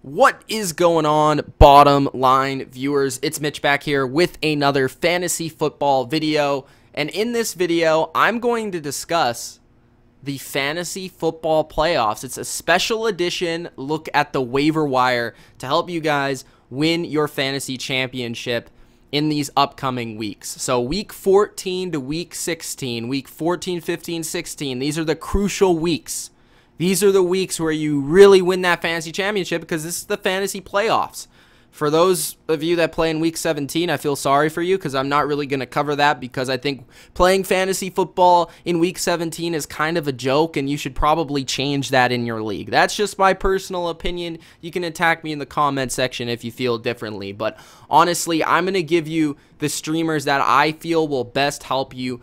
What is going on, bottom line viewers? It's Mitch back here with another fantasy football video. And in this video, I'm going to discuss the fantasy football playoffs. It's a special edition look at the waiver wire to help you guys win your fantasy championship in these upcoming weeks. So week 14 to week 16, week 14, 15, 16, these are the crucial weeks. These are the weeks where you really win that fantasy championship because this is the fantasy playoffs. For those of you that play in week 17, I feel sorry for you because I'm not really going to cover that because I think playing fantasy football in week 17 is kind of a joke and you should probably change that in your league. That's just my personal opinion. You can attack me in the comment section if you feel differently. But honestly, I'm going to give you the streamers that I feel will best help you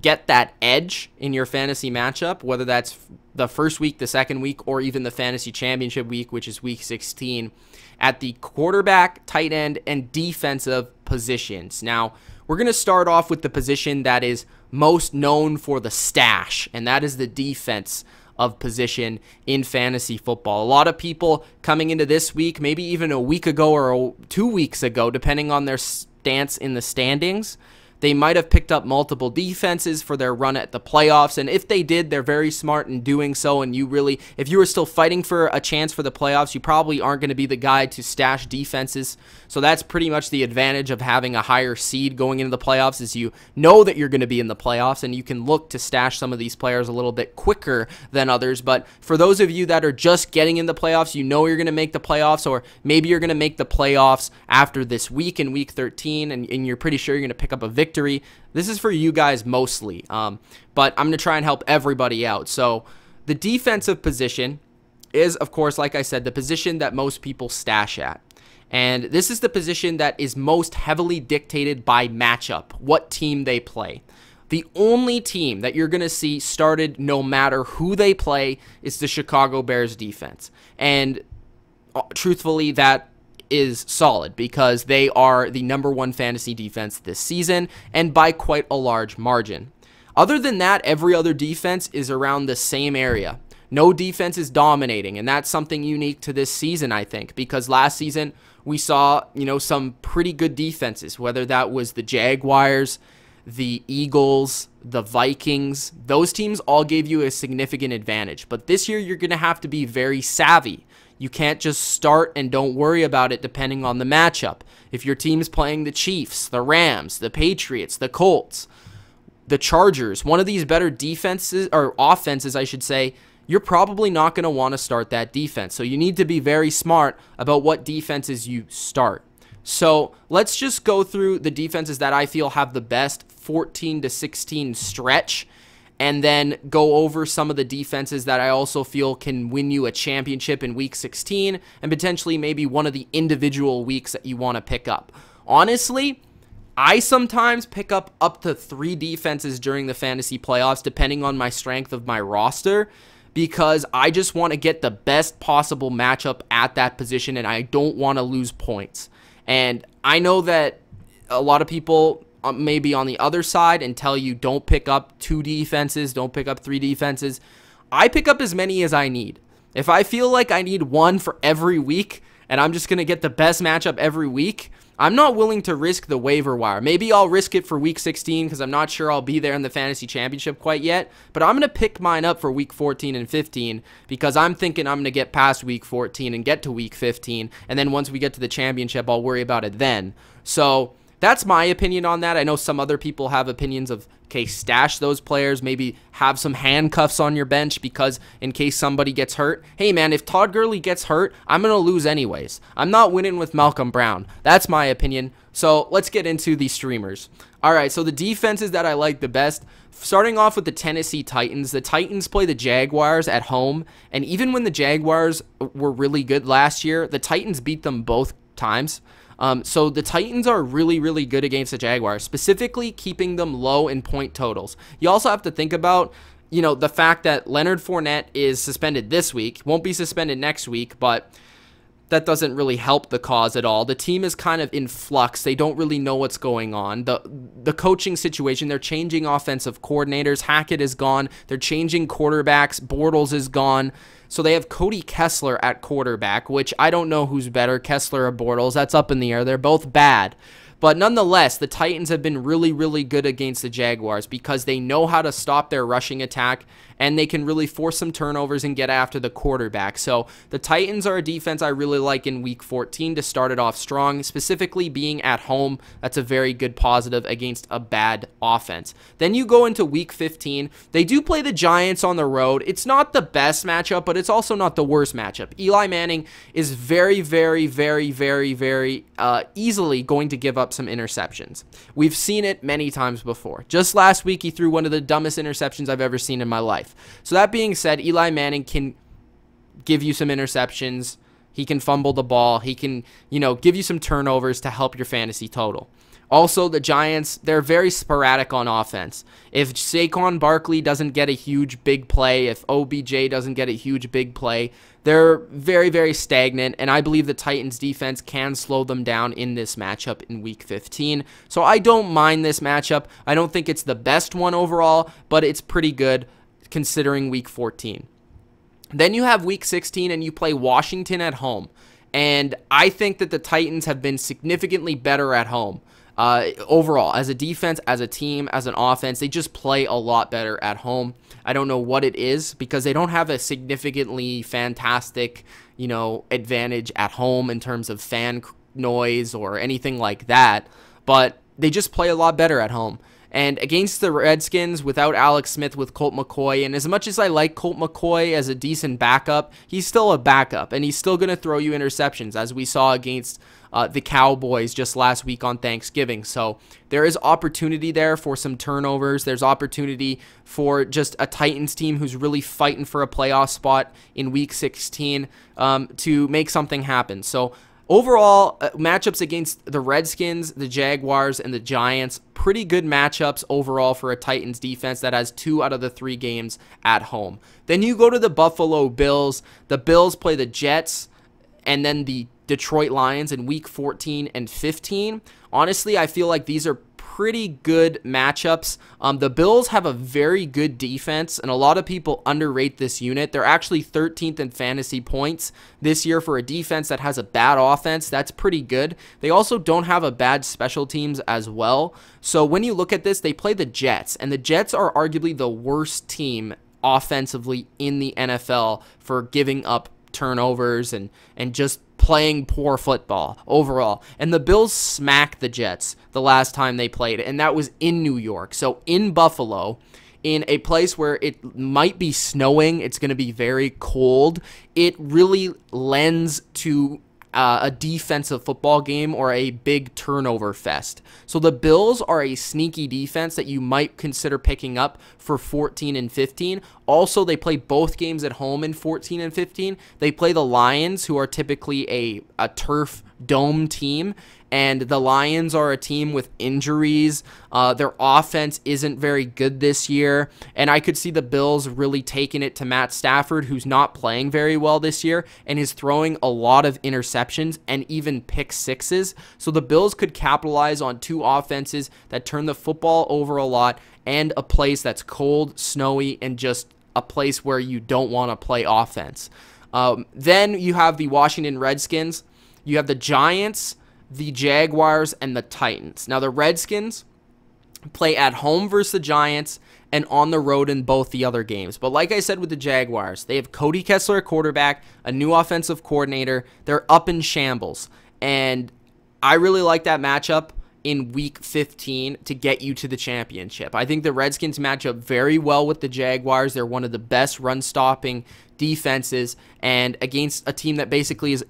get that edge in your fantasy matchup, whether that's the first week, the second week, or even the fantasy championship week, which is week 16, at the quarterback, tight end, and defensive positions. Now, we're going to start off with the position that is most known for the stash, and that is the defense of position in fantasy football. A lot of people coming into this week, maybe even a week ago or 2 weeks ago, depending on their stance in the standings, they might have picked up multiple defenses for their run at the playoffs, and if they did, they're very smart in doing so, and if you were still fighting for a chance for the playoffs, you probably aren't going to be the guy to stash defenses, so that's pretty much the advantage of having a higher seed going into the playoffs, is you know that you're going to be in the playoffs, and you can look to stash some of these players a little bit quicker than others. But for those of you that are just getting in the playoffs, you know you're going to make the playoffs, or maybe you're going to make the playoffs after this week in week 13, and you're pretty sure you're going to pick up a victory. This is for you guys mostly, but I'm going to try and help everybody out. So the defensive position is, of course, like I said, the position that most people stash at. And this is the position that is most heavily dictated by matchup, what team they play. The only team that you're going to see started no matter who they play is the Chicago Bears defense. And truthfully, that is solid because they are the #1 fantasy defense this season and by quite a large margin. Other than that, every other defense is around the same area. No defense is dominating, and that's something unique to this season, I think, because last season we saw, some pretty good defenses, whether that was the Jaguars, the Eagles, the Vikings. Those teams all gave you a significant advantage, but this year you're going to have to be very savvy. You can't just start and don't worry about it depending on the matchup. If your team's playing the Chiefs, the Rams, the Patriots, the Colts, the Chargers, one of these better defenses, or offenses, I should say, you're probably not going to want to start that defense. So you need to be very smart about what defenses you start. So let's just go through the defenses that I feel have the best 14 to 16 stretch, and then go over some of the defenses that I also feel can win you a championship in week 16 and potentially maybe one of the individual weeks that you want to pick up. Honestly, I sometimes pick up to 3 defenses during the fantasy playoffs depending on my strength of my roster because I just want to get the best possible matchup at that position and I don't want to lose points. And I know that a lot of people maybe on the other side and tell you don't pick up 2 defenses, don't pick up 3 defenses. I pick up as many as I need. If I feel like I need 1 for every week and I'm just going to get the best matchup every week, I'm not willing to risk the waiver wire. Maybe I'll risk it for week 16 because I'm not sure I'll be there in the fantasy championship quite yet, but I'm going to pick mine up for week 14 and 15 because I'm thinking I'm going to get past week 14 and get to week 15, and then once we get to the championship, I'll worry about it then. So that's my opinion on that. I know some other people have opinions of, okay, stash those players, maybe have some handcuffs on your bench because in case somebody gets hurt. Hey, man, if Todd Gurley gets hurt, I'm going to lose anyways. I'm not winning with Malcolm Brown. That's my opinion. So let's get into the streamers. All right, so the defenses that I like the best, starting off with the Tennessee Titans. The Titans play the Jaguars at home, and even when the Jaguars were really good last year, the Titans beat them both times. So the Titans are really, really good against the Jaguars, specifically keeping them low in point totals. You also have to think about, the fact that Leonard Fournette is suspended this week, won't be suspended next week, but that doesn't really help the cause at all. The team is kind of in flux. They don't really know what's going on. The coaching situation, they're changing offensive coordinators. Hackett is gone. They're changing quarterbacks. Bortles is gone. So they have Cody Kessler at quarterback, which I don't know who's better, Kessler or Bortles. That's up in the air. They're both bad. But nonetheless, the Titans have been really, really good against the Jaguars because they know how to stop their rushing attack, and they can really force some turnovers and get after the quarterback. So the Titans are a defense I really like in Week 14 to start it off strong, specifically being at home. That's a very good positive against a bad offense. Then you go into Week 15. They do play the Giants on the road. It's not the best matchup, but it's also not the worst matchup. Eli Manning is very, very, very, very, very easily going to give up some interceptions. We've seen it many times before. Just last week, he threw one of the dumbest interceptions I've ever seen in my life. So that being said, Eli Manning can give you some interceptions. He can fumble the ball. He can, give you some turnovers to help your fantasy total. Also, the Giants, they're very sporadic on offense. If Saquon Barkley doesn't get a huge big play, if OBJ doesn't get a huge big play, they're very, very stagnant, and I believe the Titans defense can slow them down in this matchup in Week 15. So I don't mind this matchup. I don't think it's the best one overall, but it's pretty good considering Week 14. Then you have Week 16, and you play Washington at home. And I think that the Titans have been significantly better at home. Overall, as a defense, as a team, as an offense, they just play a lot better at home. I don't know what it is because they don't have a significantly fantastic, advantage at home in terms of fan noise or anything like that, but they just play a lot better at home. And against the Redskins, without Alex Smith, with Colt McCoy, and as much as I like Colt McCoy as a decent backup, he's still a backup, and he's still going to throw you interceptions, as we saw against the Cowboys just last week on Thanksgiving. So there is opportunity there for some turnovers. There's opportunity for just a Titans team who's really fighting for a playoff spot in Week 16 to make something happen. So overall, matchups against the Redskins, the Jaguars, and the Giants, pretty good matchups overall for a Titans defense that has 2 out of the 3 games at home. Then you go to the Buffalo Bills. The Bills play the Jets and then the Detroit Lions in Week 14 and 15. Honestly, I feel like these are pretty good matchups. The Bills have a very good defense, and a lot of people underrate this unit. They're actually 13th in fantasy points this year for a defense that has a bad offense. That's pretty good. They also don't have a bad special teams as well. So when you look at this, they play the Jets, and the Jets are arguably the worst team offensively in the NFL for giving up turnovers and just playing poor football overall. And the Bills smacked the Jets the last time they played, and that was in New York. So in Buffalo, in a place where it might be snowing, it's going to be very cold, it really lends to a defensive football game or a big turnover fest. So the Bills are a sneaky defense that you might consider picking up for 14 and 15. Also, they play both games at home in 14 and 15. They play the Lions, who are typically a turf dome team, and the Lions are a team with injuries. Their offense isn't very good this year, and I could see the Bills really taking it to Matt Stafford, who's not playing very well this year and is throwing a lot of interceptions and even pick sixes. So the Bills could capitalize on 2 offenses that turn the football over a lot and a place that's cold, snowy, and just a place where you don't want to play offense. Then you have the Washington Redskins. You have the Giants, the Jaguars, and the Titans. Now, the Redskins play at home versus the Giants and on the road in both the other games. But like I said with the Jaguars, they have Cody Kessler at quarterback, a new offensive coordinator. They're up in shambles. And I really like that matchup in Week 15 to get you to the championship. I think the Redskins match up very well with the Jaguars. They're one of the best run-stopping defenses. And against a team that basically is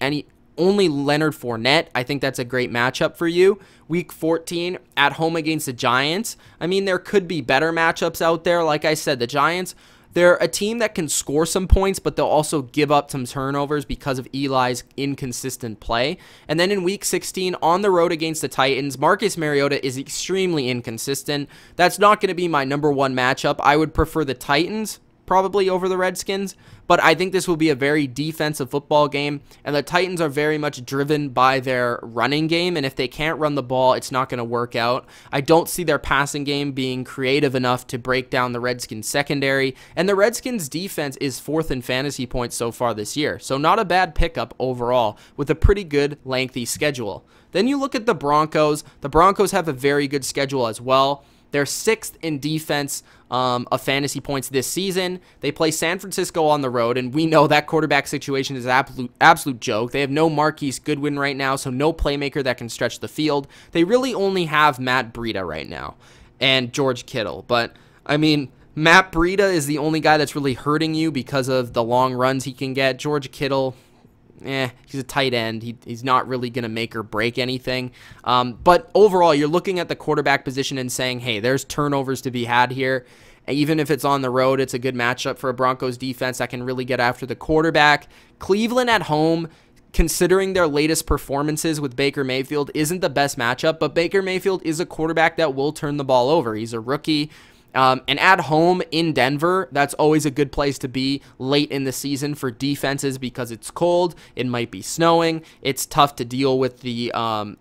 only Leonard Fournette, I think that's a great matchup for you. Week 14 at home against the Giants. I mean, there could be better matchups out there. Like I said, the Giants, they're a team that can score some points, but they'll also give up some turnovers because of Eli's inconsistent play. And then in Week 16, on the road against the Titans, Marcus Mariota is extremely inconsistent. That's not going to be my number 1 matchup. I would prefer the Titans probably over the Redskins, but I think this will be a very defensive football game, and the Titans are very much driven by their running game, and if they can't run the ball, it's not going to work out. I don't see their passing game being creative enough to break down the Redskins secondary, and the Redskins defense is 4th in fantasy points so far this year, so not a bad pickup overall with a pretty good lengthy schedule. Then you look at the Broncos. The Broncos have a very good schedule as well. They're 6th in defense of fantasy points this season. They play San Francisco on the road, and we know that quarterback situation is an absolute joke. They have no Marquise Goodwin right now, so no playmaker that can stretch the field. They really only have Matt Breida right now and George Kittle. But, I mean, Matt Breida is the only guy that's really hurting you because of the long runs he can get. George Kittle, he's a tight end. He's not really going to make or break anything. But overall, you're looking at the quarterback position and saying, hey, there's turnovers to be had here. Even if it's on the road, it's a good matchup for a Broncos defense that can really get after the quarterback. Cleveland at home, considering their latest performances with Baker Mayfield, isn't the best matchup, but Baker Mayfield is a quarterback that will turn the ball over. He's a rookie. And at home in Denver, that's always a good place to be late in the season for defenses because it's cold, it might be snowing, it's tough to deal with the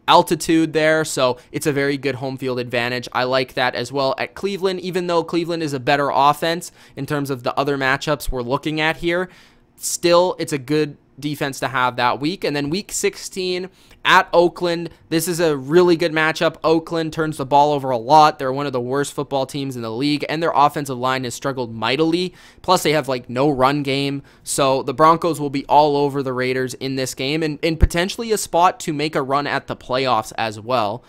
altitude there, so it's a very good home field advantage. I like that as well at Cleveland, even though Cleveland is a better offense in terms of the other matchups we're looking at here. Still, it's a good defense to have that week. And then week 16 at Oakland, this is a really good matchup. Oakland turns the ball over a lot. They're one of the worst football teams in the league, and their offensive line has struggled mightily. Plus, they have like no run game, so the Broncos will be all over the Raiders in this game, and potentially a spot to make a run at the playoffs as well.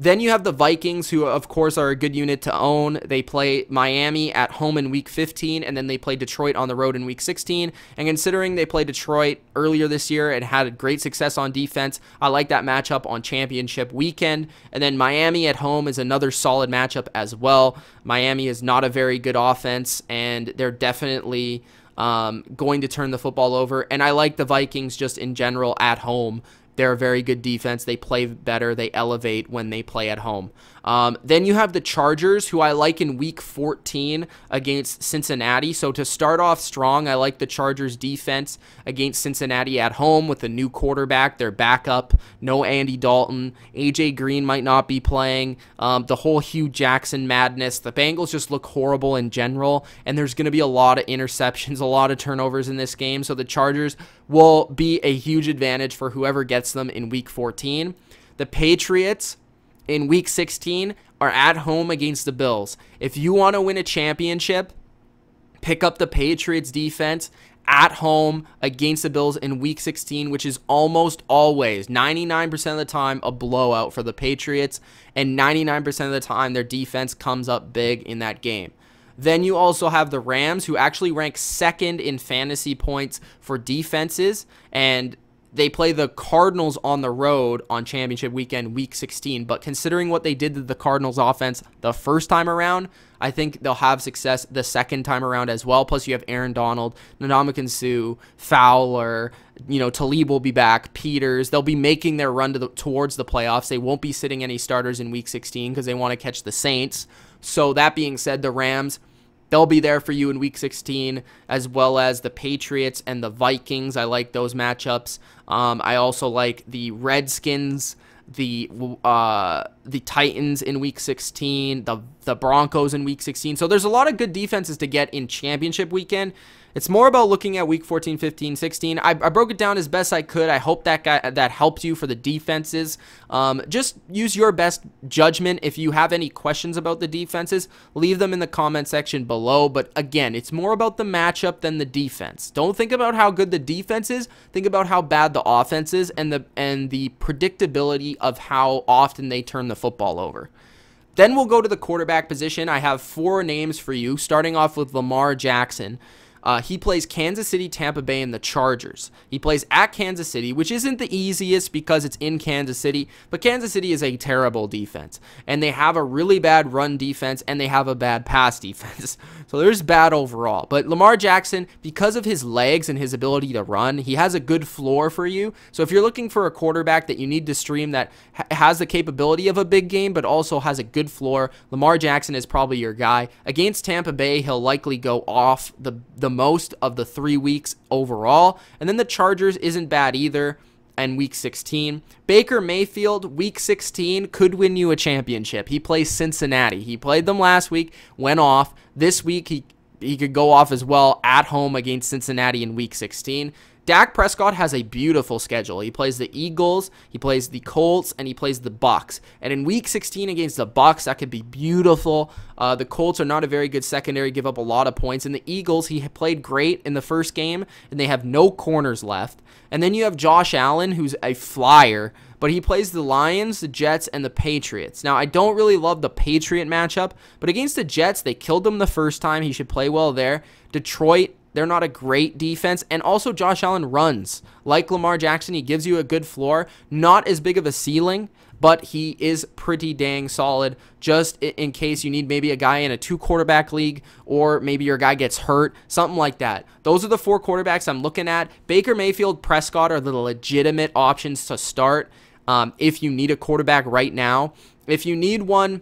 Then you have the Vikings, who, of course, are a good unit to own. They play Miami at home in Week 15, and then they play Detroit on the road in Week 16. And considering they played Detroit earlier this year and had great success on defense, I like that matchup on championship weekend. And then Miami at home is another solid matchup as well. Miami is not a very good offense, and they're definitely going to turn the football over. And I like the Vikings just in general at home. They're a very good defense. They play better. They elevate when they play at home. Then you have the Chargers, who I like in Week 14 against Cincinnati. So to start off strong, I like the Chargers defense against Cincinnati at home with a new quarterback, their backup, no Andy Dalton. AJ Green might not be playing. The whole Hugh Jackson madness. The Bengals just look horrible in general, and there's going to be a lot of interceptions, a lot of turnovers in this game. So the Chargers will be a huge advantage for whoever gets them in Week 14. The Patriots in Week 16 are at home against the Bills. If you want to win a championship, pick up the Patriots defense at home against the Bills in Week 16, which is almost always, 99% of the time, a blowout for the Patriots, and 99% of the time their defense comes up big in that game. Then you also have the Rams, who actually rank 2nd in fantasy points for defenses, and they play the Cardinals on the road on championship weekend, Week 16. But considering what they did to the Cardinals offense the first time around, I think they'll have success the second time around as well. Plus, you have Aaron Donald, Ndamukong Suh, Fowler, Talib will be back, Peters. They'll be making their run towards the playoffs. They won't be sitting any starters in Week 16 because they want to catch the Saints. So that being said, the Rams, they'll be there for you in Week 16, as well as the Patriots and the Vikings. I like those matchups. I also like the Redskins, the Titans in Week 16, the Broncos in Week 16. So there's a lot of good defenses to get in championship weekend. It's more about looking at Week 14, 15, 16. I broke it down as best I could. I hope that helped you for the defenses. Just use your best judgment. If you have any questions about the defenses, leave them in the comment section below. But again, it's more about the matchup than the defense. Don't think about how good the defense is. Think about how bad the offense is and the predictability of how often they turn the football over. Then we'll go to the quarterback position. I have 4 names for you, starting off with Lamar Jackson. He plays Kansas City, Tampa Bay, and the Chargers. He plays at Kansas City, which isn't the easiest because it's in Kansas City, but Kansas City is a terrible defense, and they have a really bad run defense, and they have a bad pass defense. So there's bad overall. But Lamar Jackson, because of his legs and his ability to run, he has a good floor for you. So if you're looking for a quarterback that you need to stream that has the capability of a big game, but also has a good floor, Lamar Jackson is probably your guy. Against Tampa Bay, he'll likely go off the most of the 3 weeks overall. And then the Chargers isn't bad either. And week 16, Baker Mayfield, week 16, could win you a championship. He plays Cincinnati. He played them last week, went off. This week, he could go off as well at home against Cincinnati in week 16. Dak Prescott has a beautiful schedule. He plays the Eagles, he plays the Colts, and he plays the Bucs. And in week 16 against the Bucs, that could be beautiful. The Colts are not a very good secondary, give up a lot of points. And the Eagles, he played great in the first game, and they have no corners left. And then you have Josh Allen, who's a flyer, but he plays the Lions, the Jets, and the Patriots. Now, I don't really love the Patriot matchup, but against the Jets, they killed them the first time. He should play well there. Detroit, they're not a great defense, and also Josh Allen runs. Like Lamar Jackson, he gives you a good floor, not as big of a ceiling, but he is pretty dang solid just in case you need maybe a guy in a 2-quarterback league or maybe your guy gets hurt, something like that. Those are the 4 quarterbacks I'm looking at. Baker Mayfield, Prescott are the legitimate options to start if you need a quarterback right now. If you need one,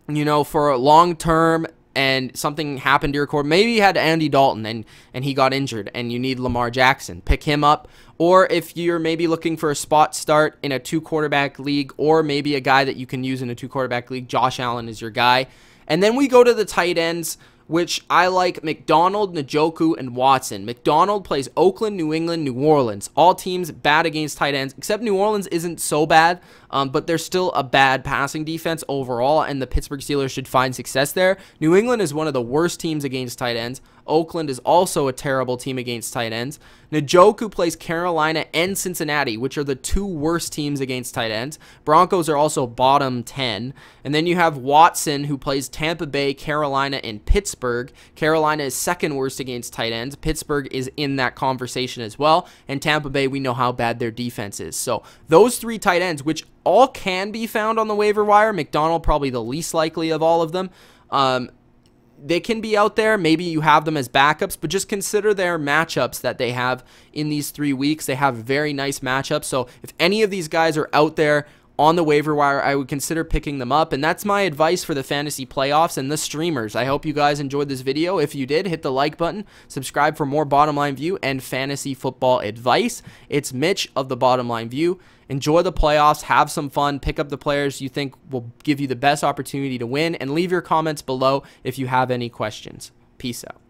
you know, for a long term, and something happened to your core, maybe you had Andy Dalton and he got injured and you need Lamar Jackson, pick him up. Or if you're maybe looking for a spot start in a 2-quarterback league, or maybe a guy that you can use in a 2-quarterback league, Josh Allen is your guy. And then we go to the tight ends, which I like McDonald, Njoku, and Watson. McDonald plays Oakland, New England, New Orleans. All teams bad against tight ends, except New Orleans isn't so bad, but they're still a bad passing defense overall, and the Pittsburgh Steelers should find success there. New England is one of the worst teams against tight ends. Oakland is also a terrible team against tight ends. Njoku plays Carolina and Cincinnati, which are the 2 worst teams against tight ends. Broncos are also bottom 10. And then you have Watson, who plays Tampa Bay, Carolina, and Pittsburgh. Carolina is 2nd worst against tight ends. Pittsburgh is in that conversation as well. And Tampa Bay, we know how bad their defense is. So those 3 tight ends, which all can be found on the waiver wire, McDonald probably the least likely of all of them, they can be out there. Maybe you have them as backups, but just consider their matchups that they have in these 3 weeks. They have very nice matchups. So if any of these guys are out there on the waiver wire, I would consider picking them up. And that's my advice for the fantasy playoffs and the streamers. I hope you guys enjoyed this video. If you did, hit the like button, subscribe for more Bottom Line View and fantasy football advice. It's Mitch of the Bottom Line View. Enjoy the playoffs, have some fun, pick up the players you think will give you the best opportunity to win, and leave your comments below if you have any questions. Peace out.